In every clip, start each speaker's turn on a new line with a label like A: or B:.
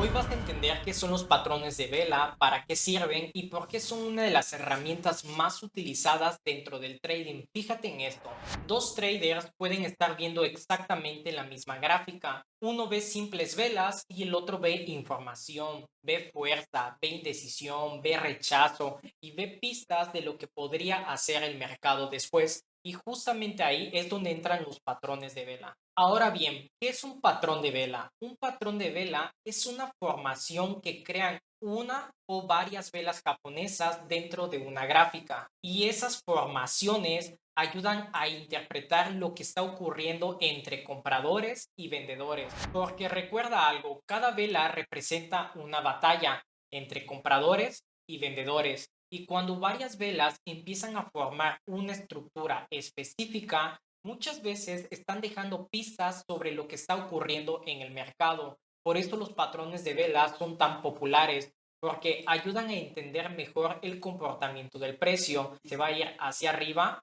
A: Hoy vas a entender qué son los patrones de vela, para qué sirven y por qué son una de las herramientas más utilizadas dentro del trading. Fíjate en esto, dos traders pueden estar viendo exactamente la misma gráfica. Uno ve simples velas y el otro ve información, ve fuerza, ve indecisión, ve rechazo y ve pistas de lo que podría hacer el mercado después. Y justamente ahí es donde entran los patrones de vela. Ahora bien, ¿qué es un patrón de vela? Un patrón de vela es una formación que crean una o varias velas japonesas dentro de una gráfica. Y esas formaciones ayudan a interpretar lo que está ocurriendo entre compradores y vendedores. Porque recuerda algo, cada vela representa una batalla entre compradores y vendedores. Y cuando varias velas empiezan a formar una estructura específica, muchas veces están dejando pistas sobre lo que está ocurriendo en el mercado. Por eso los patrones de velas son tan populares, porque ayudan a entender mejor el comportamiento del precio, si se va a ir hacia arriba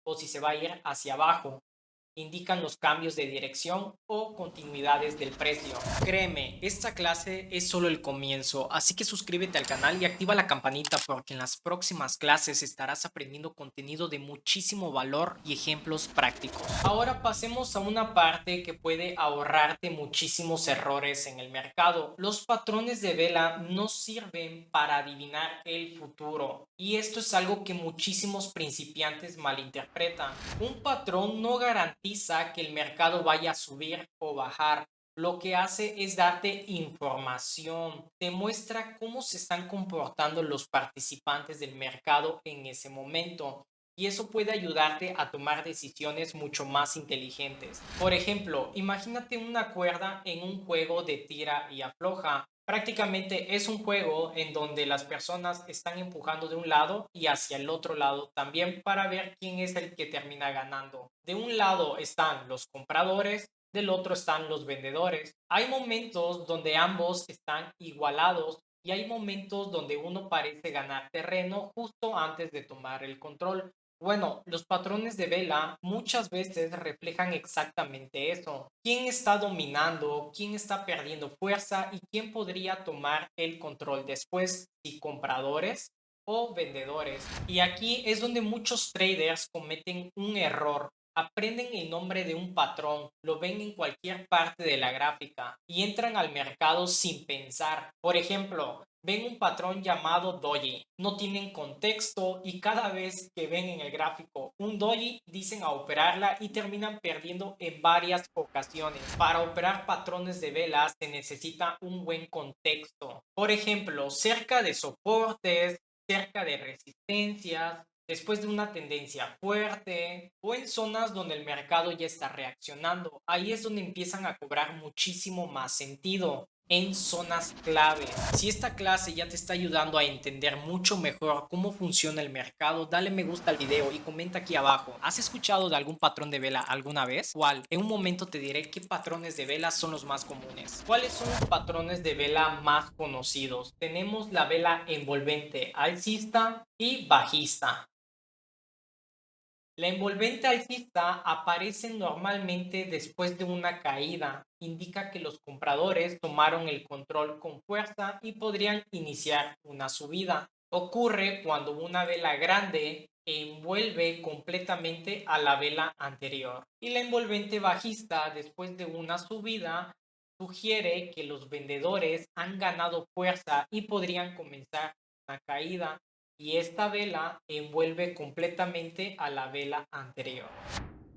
A: o si se va a ir hacia abajo. Indican los cambios de dirección o continuidades del precio. Créeme, esta clase es solo el comienzo, así que suscríbete al canal y activa la campanita porque en las próximas clases estarás aprendiendo contenido de muchísimo valor y ejemplos prácticos. Ahora pasemos a una parte que puede ahorrarte muchísimos errores en el mercado. Los patrones de vela no sirven para adivinar el futuro y esto es algo que muchísimos principiantes malinterpretan. Un patrón no garantiza que el mercado vaya a subir o bajar. Lo que hace es darte información, te muestra cómo se están comportando los participantes del mercado en ese momento. Y eso puede ayudarte a tomar decisiones mucho más inteligentes. Por ejemplo, imagínate una cuerda en un juego de tira y afloja. Prácticamente es un juego en donde las personas están empujando de un lado y hacia el otro lado también para ver quién es el que termina ganando. De un lado están los compradores, del otro están los vendedores. Hay momentos donde ambos están igualados y hay momentos donde uno parece ganar terreno justo antes de tomar el control. Bueno, los patrones de vela muchas veces reflejan exactamente eso. ¿Quién está dominando? ¿Quién está perdiendo fuerza? ¿Y quién podría tomar el control después? ¿Si compradores o vendedores? Y aquí es donde muchos traders cometen un error. Aprenden el nombre de un patrón, lo ven en cualquier parte de la gráfica y entran al mercado sin pensar. Por ejemplo, ven un patrón llamado doji, no tienen contexto y cada vez que ven en el gráfico un doji dicen a operarla y terminan perdiendo en varias ocasiones. Para operar patrones de velas se necesita un buen contexto. Por ejemplo, cerca de soportes, cerca de resistencias, después de una tendencia fuerte o en zonas donde el mercado ya está reaccionando. Ahí es donde empiezan a cobrar muchísimo más sentido en zonas clave. Si esta clase ya te está ayudando a entender mucho mejor cómo funciona el mercado, dale me gusta al video y comenta aquí abajo. ¿Has escuchado de algún patrón de vela alguna vez? ¿Cuál? En un momento te diré qué patrones de vela son los más comunes. ¿Cuáles son los patrones de vela más conocidos? Tenemos la vela envolvente alcista y bajista. La envolvente alcista aparece normalmente después de una caída. Indica que los compradores tomaron el control con fuerza y podrían iniciar una subida. Ocurre cuando una vela grande envuelve completamente a la vela anterior. Y la envolvente bajista, después de una subida, sugiere que los vendedores han ganado fuerza y podrían comenzar una caída y esta vela envuelve completamente a la vela anterior.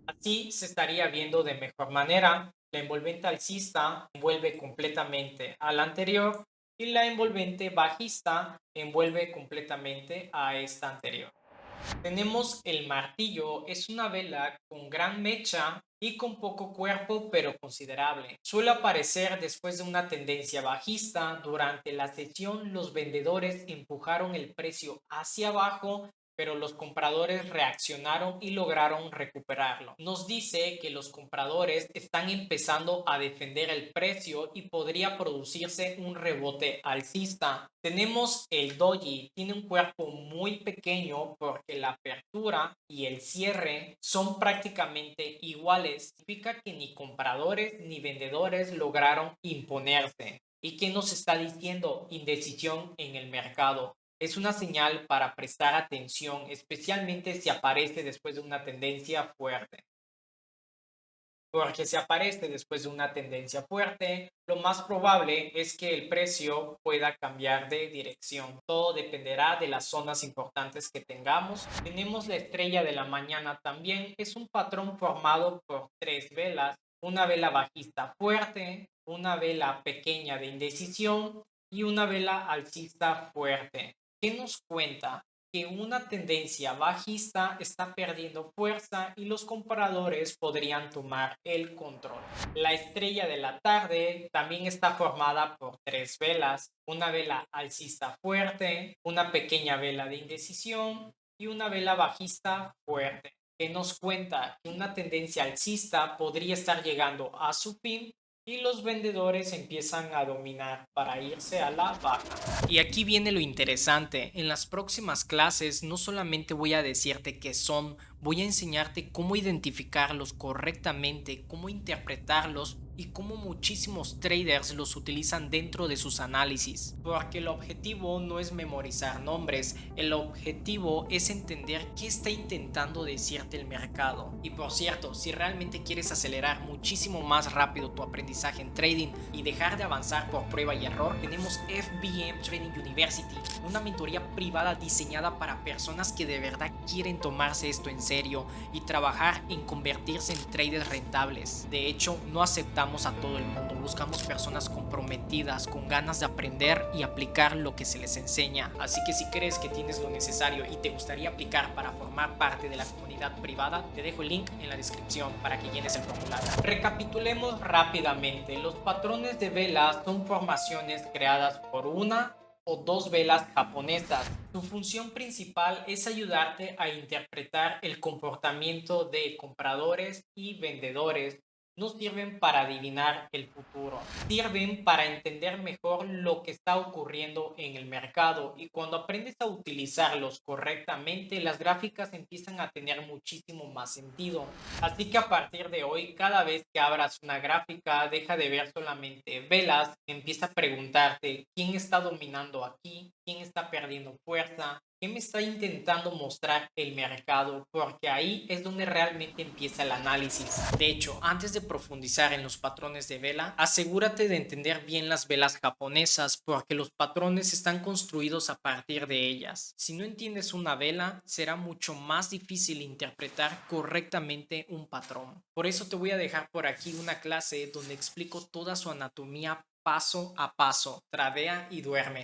A: Así se estaría viendo de mejor manera. La envolvente alcista envuelve completamente a la anterior y la envolvente bajista envuelve completamente a esta anterior. Tenemos el martillo, es una vela con gran mecha y con poco cuerpo pero considerable. Suele aparecer después de una tendencia bajista. Durante la sesión los vendedores empujaron el precio hacia abajo, pero los compradores reaccionaron y lograron recuperarlo. Nos dice que los compradores están empezando a defender el precio y podría producirse un rebote alcista. Tenemos el doji, tiene un cuerpo muy pequeño porque la apertura y el cierre son prácticamente iguales. Significa que ni compradores ni vendedores lograron imponerse. ¿Y qué nos está diciendo? Indecisión en el mercado. Es una señal para prestar atención, especialmente si aparece después de una tendencia fuerte. Porque si aparece después de una tendencia fuerte, lo más probable es que el precio pueda cambiar de dirección. Todo dependerá de las zonas importantes que tengamos. Tenemos la estrella de la mañana también. Es un patrón formado por tres velas. Una vela bajista fuerte, una vela pequeña de indecisión y una vela alcista fuerte. ¿Qué nos cuenta? Que una tendencia bajista está perdiendo fuerza y los compradores podrían tomar el control. La estrella de la tarde también está formada por tres velas, una vela alcista fuerte, una pequeña vela de indecisión y una vela bajista fuerte, que nos cuenta que una tendencia alcista podría estar llegando a su fin y los vendedores empiezan a dominar para irse a la baja. Y aquí viene lo interesante. En las próximas clases no solamente voy a decirte qué son, voy a enseñarte cómo identificarlos correctamente, cómo interpretarlos y cómo muchísimos traders los utilizan dentro de sus análisis. Porque el objetivo no es memorizar nombres, el objetivo es entender qué está intentando decirte el mercado. Y por cierto, si realmente quieres acelerar muchísimo más rápido tu aprendizaje en trading y dejar de avanzar por prueba y error, tenemos FBM Trading University, una mentoría privada diseñada para personas que de verdad quieren tomarse esto en serio y trabajar en convertirse en traders rentables. De hecho, no aceptamos a todo el mundo, buscamos personas comprometidas, con ganas de aprender y aplicar lo que se les enseña. Así que si crees que tienes lo necesario y te gustaría aplicar para formar parte de la comunidad privada, te dejo el link en la descripción para que llenes el formulario. Recapitulemos rápidamente. Los patrones de velas son formaciones creadas por una o dos velas japonesas. Su función principal es ayudarte a interpretar el comportamiento de compradores y vendedores. No sirven para adivinar el futuro, sirven para entender mejor lo que está ocurriendo en el mercado, y cuando aprendes a utilizarlos correctamente, las gráficas empiezan a tener muchísimo más sentido. Así que a partir de hoy, cada vez que abras una gráfica, deja de ver solamente velas, empieza a preguntarte quién está dominando aquí, quién está perdiendo fuerza, qué me está intentando mostrar el mercado, porque ahí es donde realmente empieza el análisis. De hecho, antes de profundizar en los patrones de vela, asegúrate de entender bien las velas japonesas, porque los patrones están construidos a partir de ellas. Si no entiendes una vela, será mucho más difícil interpretar correctamente un patrón. Por eso te voy a dejar por aquí una clase donde explico toda su anatomía paso a paso. Tradea y duerme.